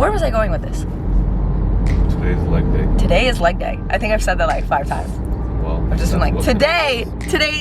Where was I going with this? Today's leg day. Today is leg day. I think I've said that like 5 times. Well, I've just been like, today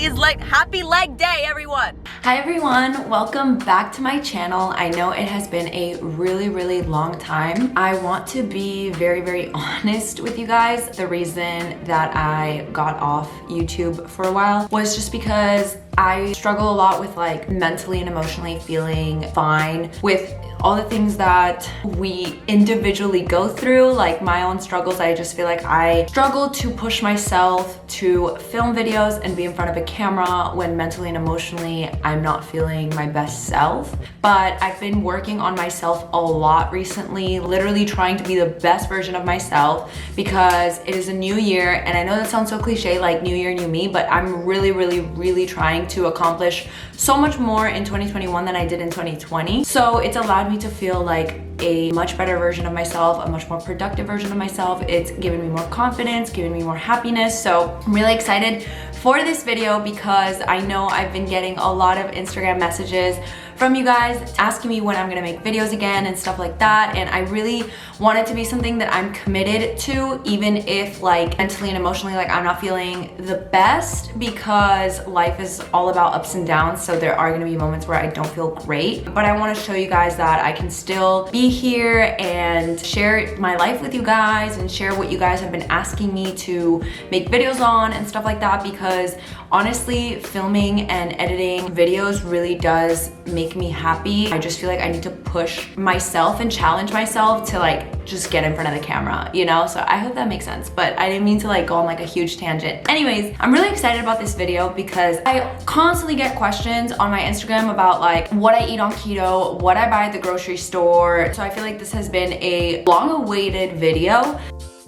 is like, happy leg day, everyone. Hi everyone, welcome back to my channel. I know it has been a really long time. I want to be very honest with you guys. The reason that I got off YouTube for a while was just because I struggle a lot with like mentally and emotionally feeling fine with all the things that we individually go through, like my own struggles. I just feel like I struggle to push myself to film videos and be in front of a camera when mentally and emotionally I'm not feeling my best self. But I've been working on myself a lot recently, literally trying to be the best version of myself because it is a new year. And I know that sounds so cliche, like new year, new me, but I'm really trying to accomplish so much more in 2021 than I did in 2020. So it's allowed me to feel like a much better version of myself, a much more productive version of myself. It's given me more confidence, given me more happiness. So I'm really excited for this video because I know I've been getting a lot of Instagram messages from you guys asking me when I'm gonna make videos again and stuff like that. And I really want it to be something that I'm committed to, even if like mentally and emotionally, like I'm not feeling the best, because life is all about ups and downs. So there are gonna be moments where I don't feel great, but I wanna show you guys that I can still be here and share my life with you guys and share what you guys have been asking me to make videos on and stuff like that, because honestly, filming and editing videos really does make me happy. I just feel like I need to push myself and challenge myself to like just get in front of the camera, you know? So I hope that makes sense, but I didn't mean to like go on like a huge tangent. Anyways, I'm really excited about this video because I constantly get questions on my Instagram about like what I eat on keto, what I buy at the grocery store. So I feel like this has been a long-awaited video.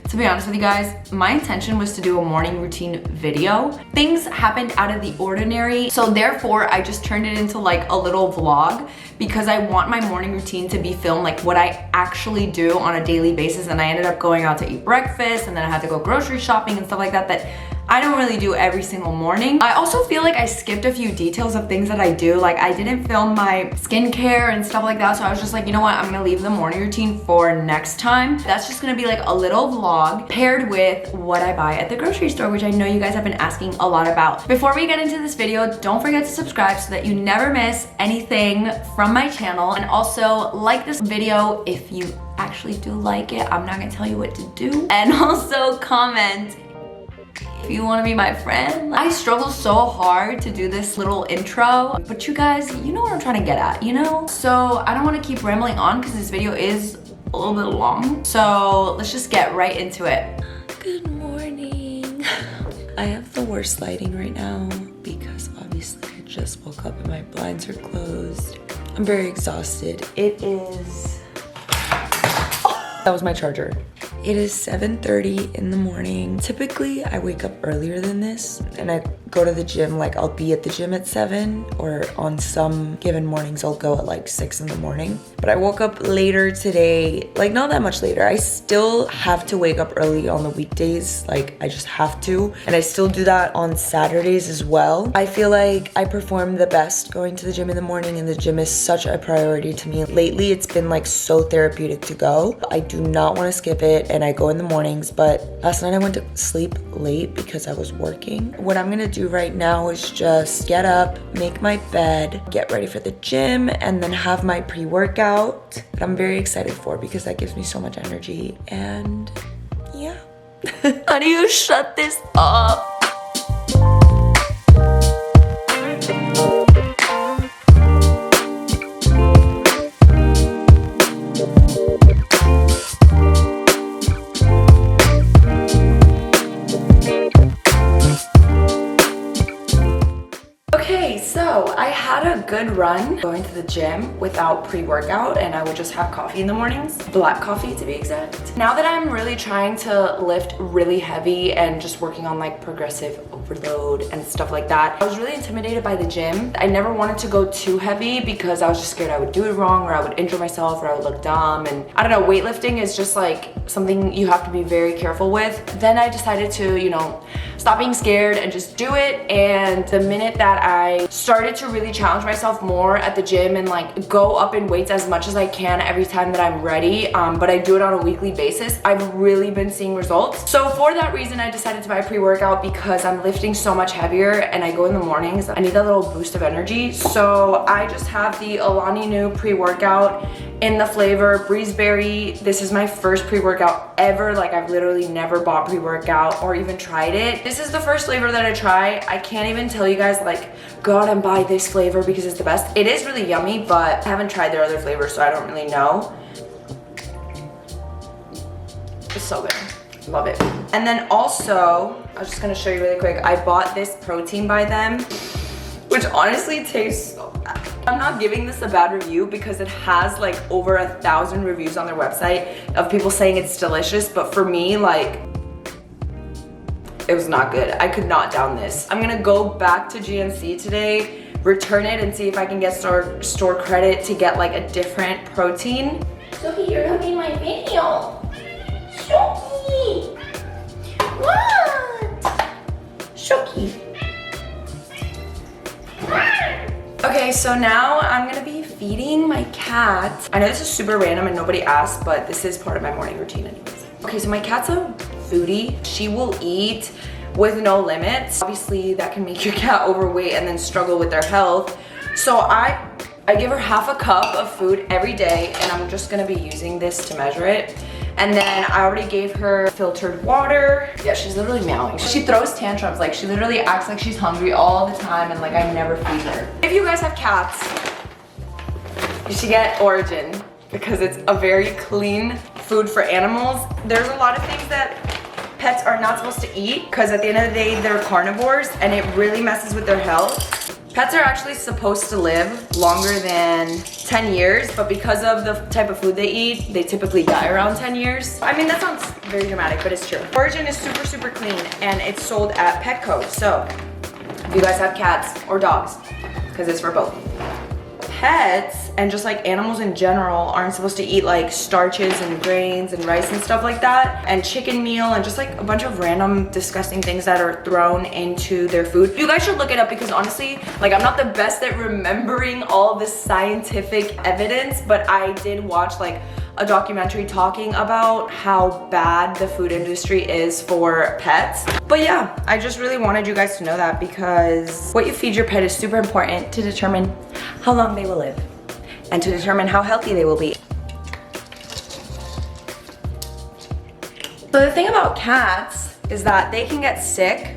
To be honest with you guys, my intention was to do a morning routine video. Things happened out of the ordinary, so therefore I just turned it into like a little vlog because I want my morning routine to be filmed like what I actually do on a daily basis. And I ended up going out to eat breakfast, and then I had to go grocery shopping and stuff like that that I don't really do every single morning. I also feel like I skipped a few details of things that I do. Like I didn't film my skincare and stuff like that. So I was just like, you know what? I'm gonna leave the morning routine for next time. That's just gonna be like a little vlog paired with what I buy at the grocery store, which I know you guys have been asking a lot about. Before we get into this video, don't forget to subscribe so that you never miss anything from my channel. And also like this video if you actually do like it. I'm not gonna tell you what to do. And also comment if you want to be my friend. I struggle so hard to do this little intro, but you guys, you know what I'm trying to get at, you know? So I don't want to keep rambling on because this video is a little bit long. So let's just get right into it. Good morning. I have the worst lighting right now because obviously I just woke up and my blinds are closed. I'm very exhausted. It is... Oh, that was my charger. It is 7:30 in the morning. Typically, I wake up earlier than this and I go to the gym. Like I'll be at the gym at 7, or on some given mornings, I'll go at like 6 in the morning. But I woke up later today, like not that much later. I still have to wake up early on the weekdays. Like I just have to. And I still do that on Saturdays as well. I feel like I perform the best going to the gym in the morning, and the gym is such a priority to me. Lately, it's been like so therapeutic to go. I do not want to skip it. And I go in the mornings, but last night I went to sleep late because I was working. What I'm gonna do right now is just get up, make my bed, get ready for the gym, and then have my pre-workout that I'm very excited for because that gives me so much energy. And yeah. How do you shut this up? So I had a good run going to the gym without pre-workout, and I would just have coffee in the mornings, black coffee to be exact. Now that I'm really trying to lift really heavy and just working on like progressive overload and stuff like that, I was really intimidated by the gym. I never wanted to go too heavy because I was just scared I would do it wrong, or I would injure myself, or I would look dumb. And I don't know, weightlifting is just like something you have to be very careful with. Then I decided to, you know, stop being scared and just do it. And the minute that I started to really challenge myself more at the gym and like go up in weights as much as I can every time that I'm ready, but I do it on a weekly basis, I've really been seeing results. So for that reason, I decided to buy a pre-workout because I'm lifting so much heavier and I go in the mornings. I need that little boost of energy. So I just have the Alani Nu pre-workout in the flavor Breezeberry. This is my first pre-workout ever. Like, I've literally never bought pre-workout or even tried it. This is the first flavor that I try. I can't even tell you guys like go out and buy this flavor because it's the best. It is really yummy, but I haven't tried their other flavors, so I don't really know. It's so good. Love it. And then also, I was just gonna show you really quick, I bought this protein by them, which honestly tastes so bad. I'm not giving this a bad review because it has like over 1,000 reviews on their website of people saying it's delicious, but for me, like, it was not good. I could not down this. I'm gonna go back to GNC today, return it, and see if I can get store credit to get like a different protein. Sophie, you're gonna be in my video. Shoki! What? Shoki. Okay, so now I'm gonna be feeding my cat. I know this is super random and nobody asked, but this is part of my morning routine anyways. Okay, so my cat's a foodie. She will eat with no limits. Obviously, that can make your cat overweight and then struggle with their health. So I give her half a cup of food every day, and I'm just gonna be using this to measure it. And then I already gave her filtered water. Yeah, she's literally meowing. She throws tantrums. Like, she literally acts like she's hungry all the time, and like I never feed her. If you guys have cats, you should get Origin because it's a very clean food for animals. There's a lot of things that pets are not supposed to eat because at the end of the day, they're carnivores and it really messes with their health. Pets are actually supposed to live longer than 10 years, but because of the type of food they eat, they typically die around 10 years. I mean, that sounds very dramatic, but it's true. Origin is super, super clean, and it's sold at Petco. So if you guys have cats or dogs, because it's for both. Pets and just like animals in general aren't supposed to eat like starches and grains and rice and stuff like that, and chicken meal and just like a bunch of random disgusting things that are thrown into their food. You guys should look it up because honestly, like, I'm not the best at remembering all this scientific evidence, but I did watch like a documentary talking about how bad the food industry is for pets. But yeah, I just really wanted you guys to know that because what you feed your pet is super important to determine how long they will live and to determine how healthy they will be. So the thing about cats is that they can get sick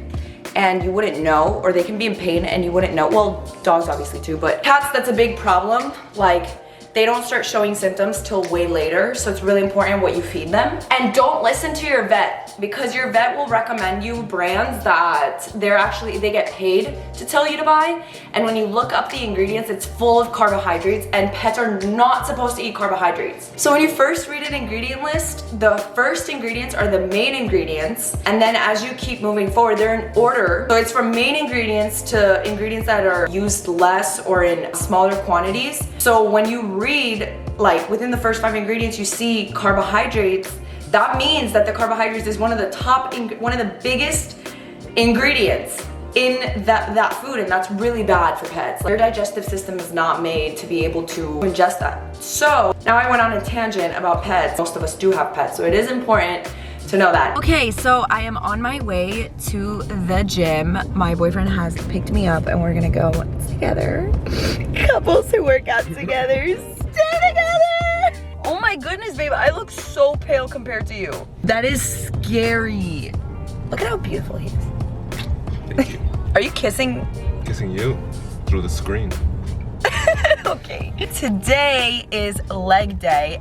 and you wouldn't know, or they can be in pain and you wouldn't know. Well, dogs obviously too, but cats, that's a big problem. Like, they don't start showing symptoms till way later, so it's really important what you feed them. And don't listen to your vet, because your vet will recommend you brands that they get paid to tell you to buy. And when you look up the ingredients, it's full of carbohydrates, and pets are not supposed to eat carbohydrates. So when you first read an ingredient list, the first ingredients are the main ingredients, and then as you keep moving forward, they're in order. So it's from main ingredients to ingredients that are used less or in smaller quantities. So when you read, like, within the first 5 ingredients, you see carbohydrates, that means that the carbohydrates is one of the biggest ingredients in that food, and that's really bad for pets. Their digestive system is not made to be able to ingest that. So now I went on a tangent about pets. Most of us do have pets, so it is important to know that. Okay, so I am on my way to the gym. My boyfriend has picked me up and we're gonna go together. Couples who work out together, stay together. Oh my goodness, babe, I look so pale compared to you. That is scary. Look at how beautiful he is. Thank you. Are you kissing? Kissing you through the screen. Okay. Today is leg day.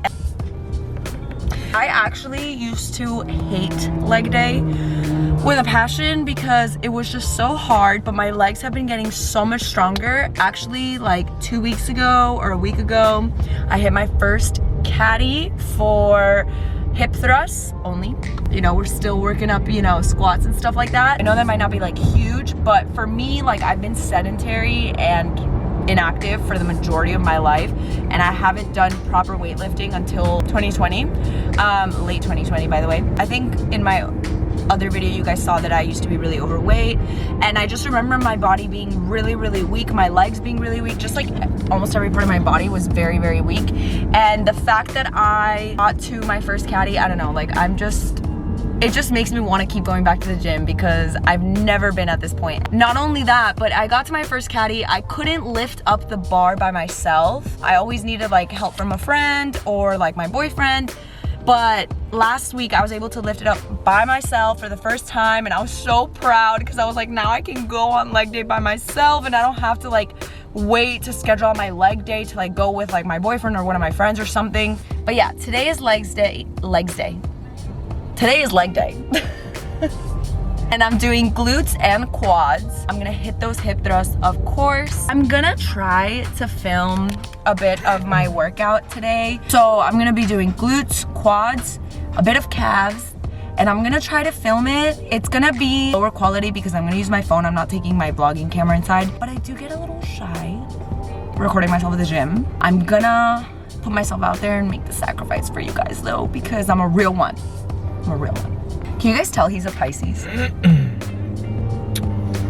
I actually used to hate leg day with a passion because it was just so hard, but my legs have been getting so much stronger. Actually, like 2 weeks ago or a week ago, I hit my first caddy for hip thrusts only. You know, we're still working up, you know, squats and stuff like that. I know that might not be like huge, but for me, like, I've been sedentary and inactive for the majority of my life, and I haven't done proper weightlifting until 2020, late 2020 by the way. I think in my other video you guys saw that I used to be really overweight, and I just remember my body being really weak, my legs being really weak, just like almost every part of my body was very weak. And the fact that I got to my first caddy, I don't know, like it just makes me want to keep going back to the gym because I've never been at this point. Not only that, but I got to my first caddy, I couldn't lift up the bar by myself. I always needed like help from a friend or like my boyfriend. But last week I was able to lift it up by myself for the first time, and I was so proud because I was like, now I can go on leg day by myself and I don't have to like wait to schedule on my leg day to like go with like my boyfriend or one of my friends or something. But yeah, today is legs day. Today is leg day. And I'm doing glutes and quads. I'm gonna hit those hip thrusts, of course. I'm gonna try to film a bit of my workout today. So I'm gonna be doing glutes, quads, a bit of calves, and I'm gonna try to film it. It's gonna be lower quality because I'm gonna use my phone. I'm not taking my vlogging camera inside, but I do get a little shy recording myself at the gym. I'm gonna put myself out there and make the sacrifice for you guys though, because I'm a real one. I'm a real one. Can you guys tell he's a Pisces?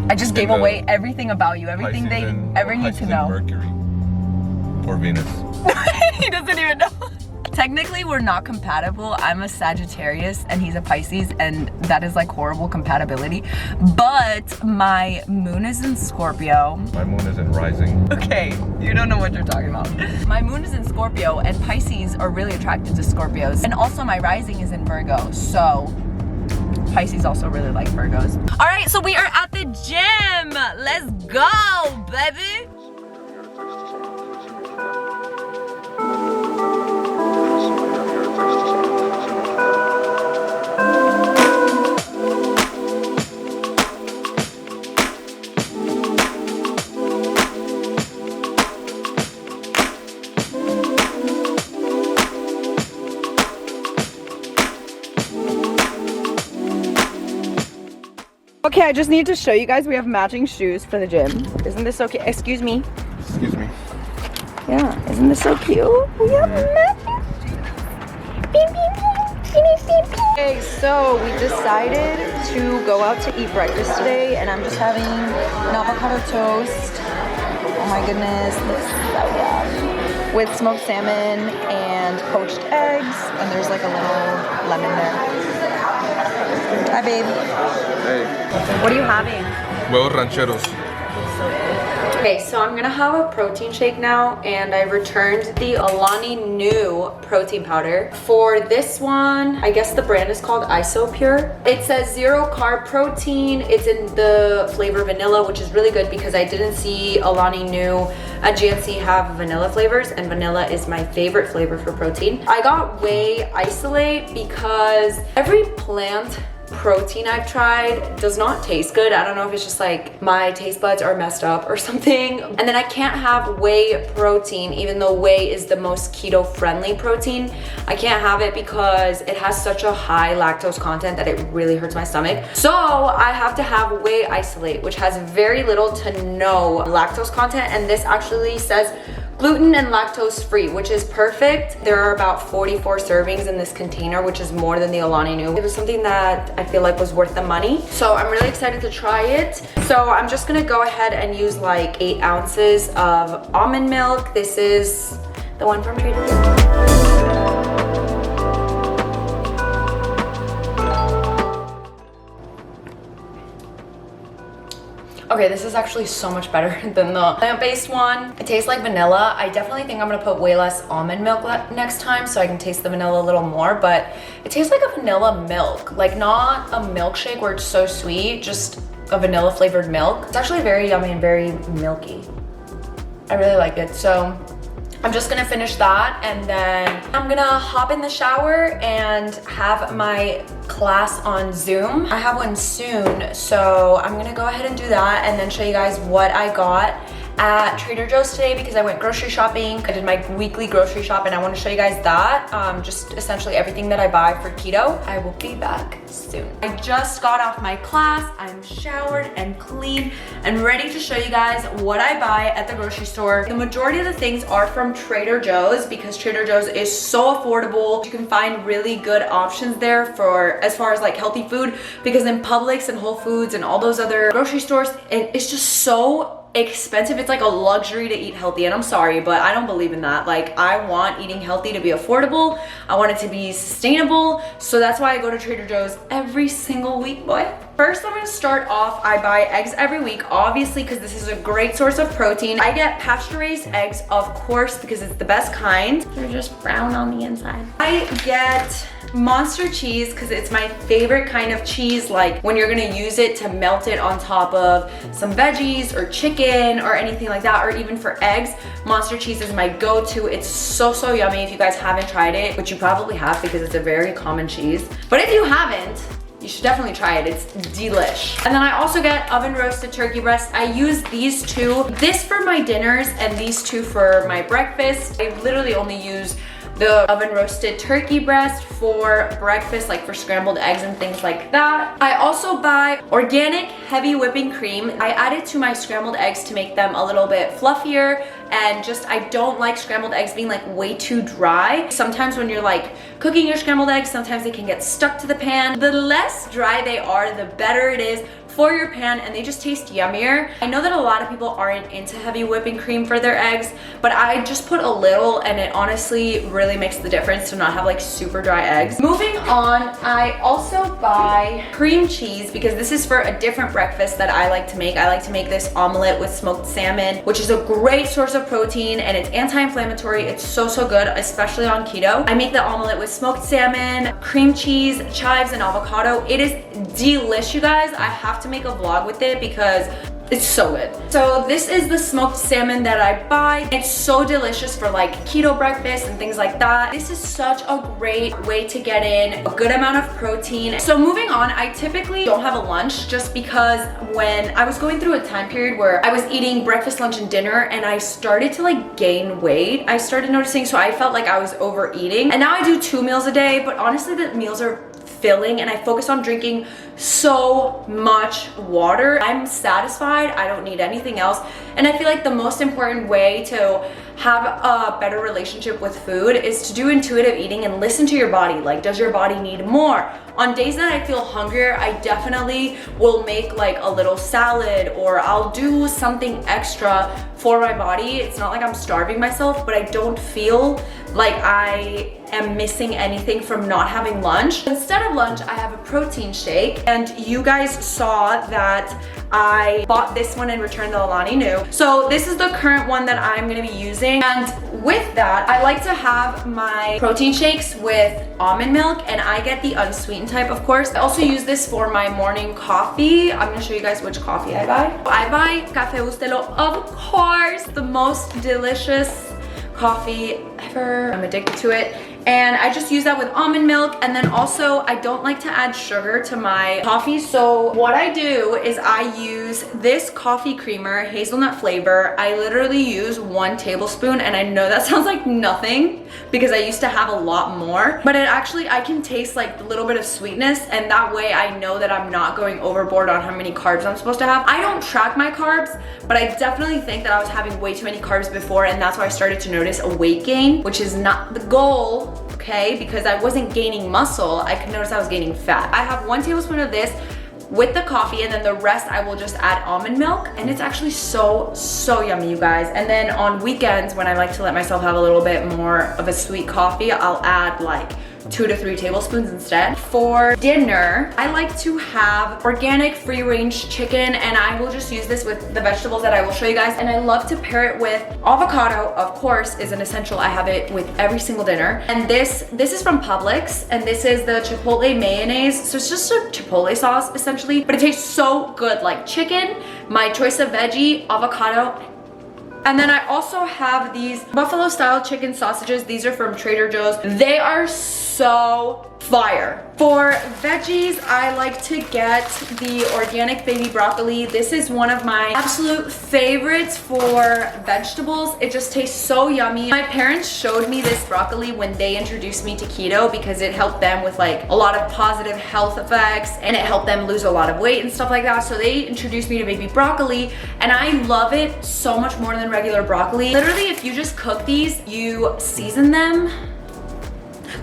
I just gave away everything about you, everything they ever need to know. Mercury or Venus. He doesn't even know. Technically, we're not compatible. I'm a Sagittarius and he's a Pisces, and that is like horrible compatibility. But my moon is in Scorpio. My moon is in rising. Okay, you don't know what you're talking about. My moon is in Scorpio, and Pisces are really attracted to Scorpios. And also my rising is in Virgo, so Pisces also really like Virgos. All right, so we are at the gym. Let's go, baby. Okay, I just need to show you guys we have matching shoes for the gym. Isn't this okay? Excuse me. Excuse me. Yeah, isn't this so cute? We have matching. Okay, so we decided to go out to eat breakfast today, and I'm just having an avocado toast. Oh my goodness, this is so yum. With smoked salmon and poached eggs, and there's like a little lemon there. Hi, babe. Hey. What are you having? Huevos rancheros. Okay, so I'm gonna have a protein shake now, and I returned the Alani Nu protein powder. For this one, I guess the brand is called IsoPure. It says 0 carb protein. It's in the flavor vanilla, which is really good because I didn't see Alani Nu at GNC have vanilla flavors, and vanilla is my favorite flavor for protein. I got whey isolate because every plant protein I've tried does not taste good. I don't know if it's just like my taste buds are messed up or something. And then I can't have whey protein, even though whey is the most keto friendly protein. I can't have it because it has such a high lactose content that it really hurts my stomach. So I have to have whey isolate, which has very little to no lactose content, and this actually says gluten and lactose free, which is perfect. There are about 44 servings in this container, which is more than the Alani Nu. It was something that I feel like was worth the money. So I'm really excited to try it. So I'm just gonna go ahead and use like 8 ounces of almond milk. This is the one from Trader Joe's. Okay, this is actually so much better than the plant-based one. It tastes like vanilla. I definitely think I'm gonna put way less almond milk next time so I can taste the vanilla a little more, but it tastes like a vanilla milk. Like not a milkshake where it's so sweet, just a vanilla flavored milk. It's actually very yummy and very milky. I really like it. So I'm just gonna finish that, and then I'm gonna hop in the shower and have my class on Zoom. I have one soon, so I'm gonna go ahead and do that and then show you guys what I got at Trader Joe's today because I went grocery shopping. I did my weekly grocery shop and I want to show you guys that. Just essentially everything that I buy for keto. I will be back soon. I just got off my class. I'm showered and clean and ready to show you guys what I buy at the grocery store. The majority of the things are from Trader Joe's because Trader Joe's is so affordable. You can find really good options there for as far as like healthy food, because in Publix and Whole Foods and all those other grocery stores, it's just so expensive. It's like a luxury to eat healthy, and I'm sorry, but I don't believe in that. Like, I want eating healthy to be affordable. I want it to be sustainable. So that's why I go to Trader Joe's every single week, boy. First, I'm gonna start off, I buy eggs every week, obviously, because this is a great source of protein. I get pasture-raised eggs, of course, because it's the best kind. They're just brown on the inside. I get Monster cheese because it's my favorite kind of cheese, like when you're gonna use it to melt it on top of some veggies or chicken or anything like that, or even for eggs. Monster cheese is my go-to. It's so yummy. If you guys haven't tried it, which you probably have because it's a very common cheese, but if you haven't, you should definitely try it. It's delish. And then I also get oven roasted turkey breast. I use these two, this for my dinners and these two for my breakfast. I literally only use the oven roasted turkey breast for breakfast, like for scrambled eggs and things like that. I also buy organic heavy whipping cream. I add it to my scrambled eggs to make them a little bit fluffier, and just I don't like scrambled eggs being like way too dry. Sometimes when you're like cooking your scrambled eggs, sometimes they can get stuck to the pan. The less dry they are, the better it is for your pan, and they just taste yummier. I know that a lot of people aren't into heavy whipping cream for their eggs, but I just put a little and it honestly really makes the difference to not have like super dry eggs. Moving on, I also buy cream cheese because this is for a different breakfast that I like to make. I like to make this omelet with smoked salmon, which is a great source of protein and it's anti-inflammatory. It's so good, especially on keto. I make the omelet with smoked salmon, cream cheese, chives, and avocado. It is delish, you guys. I have to make a vlog with it because it's so good. So this is the smoked salmon that I buy. It's so delicious for like keto breakfast and things like that. This is such a great way to get in a good amount of protein. So moving on, I typically don't have a lunch just because when I was going through a time period where I was eating breakfast, lunch, and dinner and I started to like gain weight, I started noticing, so I felt like I was overeating. And now I do 2 meals a day, but honestly the meals are filling and I focus on drinking so much water. I'm satisfied. I don't need anything else. And I feel like the most important way to have a better relationship with food is to do intuitive eating and listen to your body. Like, does your body need more? On days that I feel hungrier, I definitely will make like a little salad or I'll do something extra for my body. It's not like I'm starving myself, but I don't feel like I am missing anything from not having lunch. Instead of lunch, I have a protein shake, and you guys saw that I bought this one and returned the Alani Nu. So this is the current one that I'm gonna be using. And with that, I like to have my protein shakes with almond milk, and I get the unsweetened type, of course. I also use this for my morning coffee. I'm gonna show you guys which coffee I buy. I buy Café Bustelo, of course, the most delicious coffee ever. I'm addicted to it. And I just use that with almond milk. And then also I don't like to add sugar to my coffee. So what I do is I use this coffee creamer, hazelnut flavor. I literally use 1 tablespoon, and I know that sounds like nothing because I used to have a lot more, but it actually, I can taste like a little bit of sweetness, and that way I know that I'm not going overboard on how many carbs I'm supposed to have. I don't track my carbs, but I definitely think that I was having way too many carbs before, and that's why I started to notice a weight gain, which is not the goal. Okay, because I wasn't gaining muscle, I could notice I was gaining fat. I have 1 tablespoon of this with the coffee, and then the rest I will just add almond milk, and it's actually so yummy, you guys. And then on weekends, when I like to let myself have a little bit more of a sweet coffee, I'll add like 2 to 3 tablespoons instead. For dinner, I like to have organic free-range chicken, and I will just use this with the vegetables that I will show you guys. And I love to pair it with avocado, of course, is an essential. I have it with every single dinner. And this is from Publix, and this is the Chipotle mayonnaise. So it's just a Chipotle sauce, essentially, but it tastes so good. Like chicken, my choice of veggie, avocado. And then I also have these buffalo style chicken sausages. These are from Trader Joe's. They are so fire. For veggies, I like to get the organic baby broccoli. This is one of my absolute favorites for vegetables. It just tastes so yummy. My parents showed me this broccoli when they introduced me to keto because it helped them with like a lot of positive health effects and it helped them lose a lot of weight and stuff like that. So they introduced me to baby broccoli and I love it so much more than regular broccoli. Literally, if you just cook these, you season them.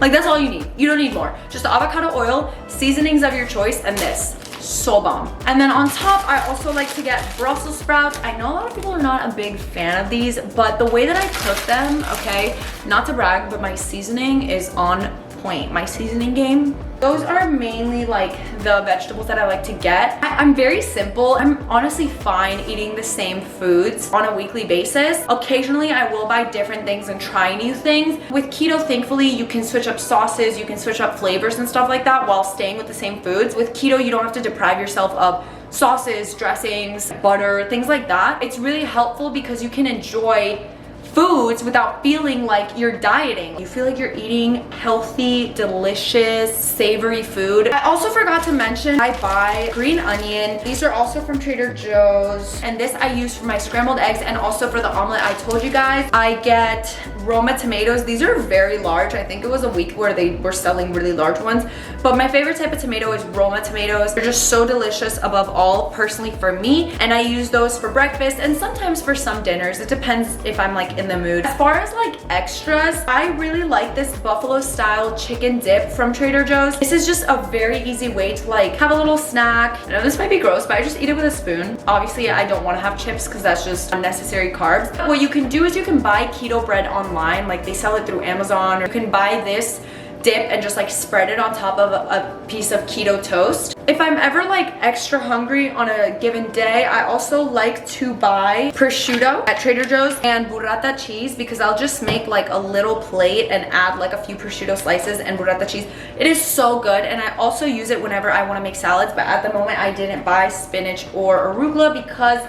Like that's all you need. You don't need more. Just avocado oil, seasonings of your choice, and this. So bomb. And then on top, I also like to get Brussels sprouts. I know a lot of people are not a big fan of these, but the way that I cook them, okay, not to brag, but my seasoning is on point. My seasoning game. Those are mainly like the vegetables that I like to get. I'm very simple. I'm honestly fine eating the same foods on a weekly basis. Occasionally I will buy different things and try new things. With keto, thankfully, you can switch up sauces, you can switch up flavors and stuff like that while staying with the same foods. With keto, you don't have to deprive yourself of sauces, dressings, butter, things like that. It's really helpful because you can enjoy foods without feeling like you're dieting. You feel like you're eating healthy, delicious, savory food. I also forgot to mention I buy green onion. These are also from Trader Joe's. And this I use for my scrambled eggs and also for the omelet. I told you guys I get Roma tomatoes. These are very large. I think it was a week where they were selling really large ones. But my favorite type of tomato is Roma tomatoes. They're just so delicious above all, personally for me. And I use those for breakfast and sometimes for some dinners. It depends if I'm like in the mood. As far as like extras, I really like this buffalo style chicken dip from Trader Joe's. This is just a very easy way to like have a little snack. I know this might be gross, but I just eat it with a spoon. Obviously, I don't want to have chips because that's just unnecessary carbs. What you can do is you can buy keto bread online. Like they sell it through Amazon, or you can buy this dip and just like spread it on top of a piece of keto toast. If I'm ever like extra hungry on a given day, I also like to buy prosciutto at Trader Joe's and burrata cheese because I'll just make like a little plate and add like a few prosciutto slices and burrata cheese. It is so good, and I also use it whenever I want to make salads, but at the moment I didn't buy spinach or arugula because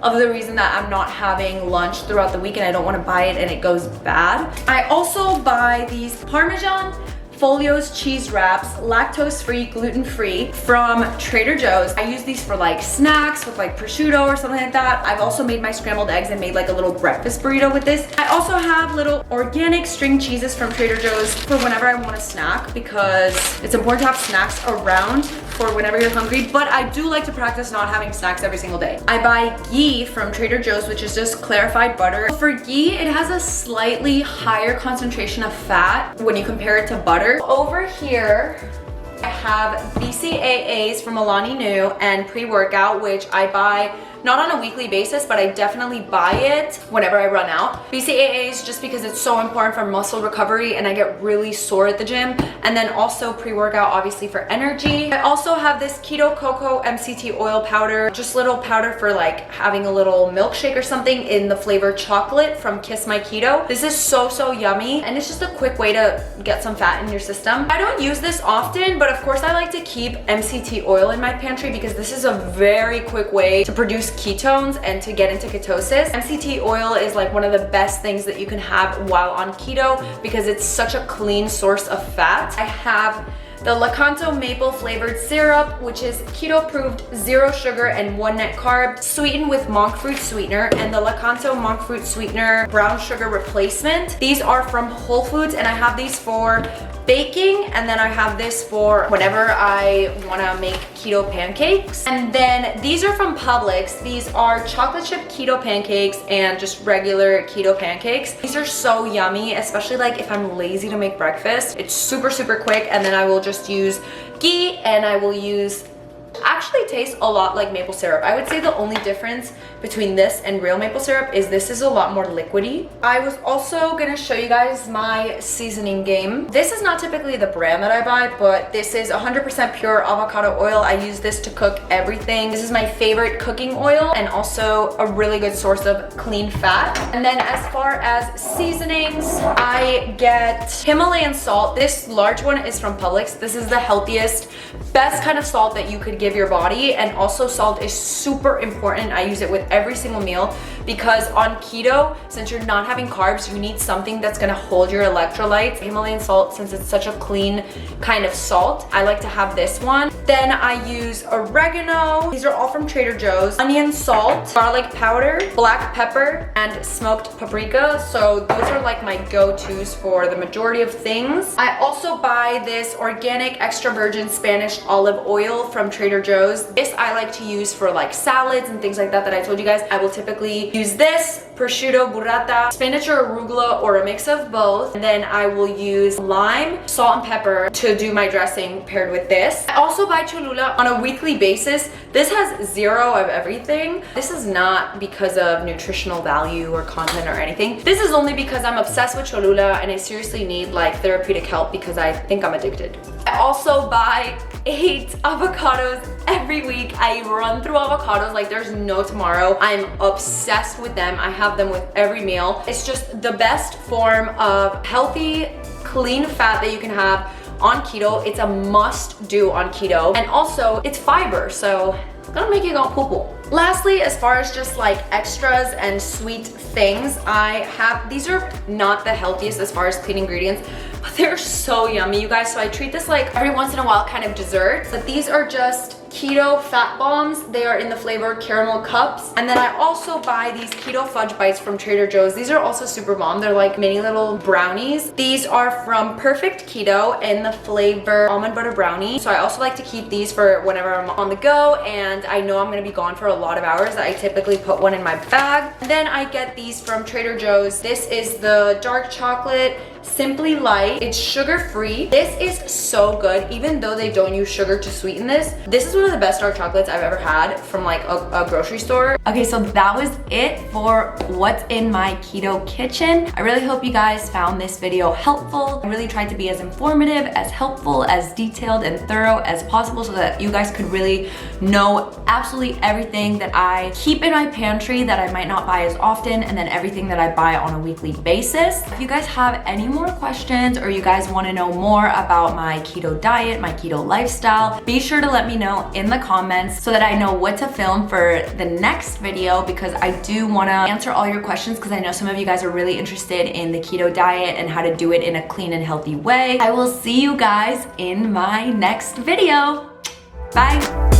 of the reason that I'm not having lunch throughout the week and I don't want to buy it and it goes bad. I also buy these Parmesan Folio's cheese wraps, lactose-free, gluten-free from Trader Joe's. I use these for like snacks with like prosciutto or something like that. I've also made my scrambled eggs and made like a little breakfast burrito with this. I also have little organic string cheeses from Trader Joe's for whenever I want a snack because it's important to have snacks around for whenever you're hungry, but I do like to practice not having snacks every single day. I buy ghee from Trader Joe's, which is just clarified butter. For ghee, it has a slightly higher concentration of fat when you compare it to butter. Over here, I have BCAAs from Alani Nu and pre-workout, which I buy not on a weekly basis, but I definitely buy it whenever I run out. BCAAs just because it's so important for muscle recovery and I get really sore at the gym. And then also pre-workout obviously for energy. I also have this Keto Cocoa MCT oil powder, just little powder for like having a little milkshake or something in the flavor chocolate from Kiss My Keto. This is so yummy and it's just a quick way to get some fat in your system. I don't use this often, but of course I like to keep MCT oil in my pantry because this is a very quick way to produce ketones and to get into ketosis. MCT oil is like one of the best things that you can have while on keto because it's such a clean source of fat. I have the Lakanto maple flavored syrup, which is keto approved, 0 sugar and 1 net carb, sweetened with monk fruit sweetener, and the Lakanto monk fruit sweetener brown sugar replacement. These are from Whole Foods and I have these for baking, and then I have this for whenever I want to make keto pancakes. And then these are from Publix. These are chocolate chip keto pancakes and just regular keto pancakes. These are so yummy, especially like if I'm lazy to make breakfast. It's super quick, and then I will just use ghee and I will use actually tastes a lot like maple syrup. I would say the only difference between this and real maple syrup is this is a lot more liquidy. I was also gonna show you guys my seasoning game. This is not typically the brand that I buy, but this is 100% pure avocado oil. I use this to cook everything. This is my favorite cooking oil and also a really good source of clean fat. And then as far as seasonings, I get Himalayan salt. This large one is from Publix. This is the healthiest, best kind of salt that you could give your body, and also salt is super important. I use it with every single meal because on keto, since you're not having carbs, you need something that's gonna hold your electrolytes. Himalayan salt, since it's such a clean kind of salt, I like to have this one. Then I use oregano. These are all from Trader Joe's. Onion salt, garlic powder, black pepper, and smoked paprika. So those are like my go-tos for the majority of things. I also buy this organic extra virgin Spanish olive oil from Trader Joe's. This I like to use for like salads and things like that I told you guys. I will typically use this, prosciutto, burrata, spinach or arugula, or a mix of both. And then I will use lime, salt, and pepper to do my dressing paired with this. I also buy Cholula on a weekly basis. This has 0 of everything. This is not because of nutritional value or content or anything. This is only because I'm obsessed with Cholula and I seriously need like therapeutic help because I think I'm addicted. I also buy 8 avocados every week. I run through avocados like there's no tomorrow. I'm obsessed with them. I have them with every meal. It's just the best form of healthy, clean fat that you can have on keto. It's a must do on keto. And also it's fiber, so it's gonna make you go poo-poo. Lastly, as far as just like extras and sweet things, I have, these are not the healthiest as far as clean ingredients, but they're so yummy, you guys. So I treat this like every once in a while kind of dessert. But these are just keto fat bombs. They are in the flavor caramel cups. And then I also buy these keto fudge bites from Trader Joe's. These are also super bomb. They're like mini little brownies. These are from Perfect Keto in the flavor almond butter brownie. So I also like to keep these for whenever I'm on the go and I know I'm gonna be gone for a lot of hours. I typically put one in my bag. And then I get these from Trader Joe's. This is the dark chocolate Simply Light. It's sugar-free. This is so good, even though they don't use sugar to sweeten this. This is one of the best dark chocolates I've ever had from like a grocery store. Okay, so that was it for what's in my keto kitchen. I really hope you guys found this video helpful. I really tried to be as informative, as helpful, as detailed and thorough as possible so that you guys could really know absolutely everything that I keep in my pantry that I might not buy as often, and then everything that I buy on a weekly basis. If you guys have any more questions or you guys want to know more about my keto diet, my keto lifestyle, be sure to let me know in the comments so that I know what to film for the next video, because I do want to answer all your questions because I know some of you guys are really interested in the keto diet and how to do it in a clean and healthy way. I will see you guys in my next video. Bye.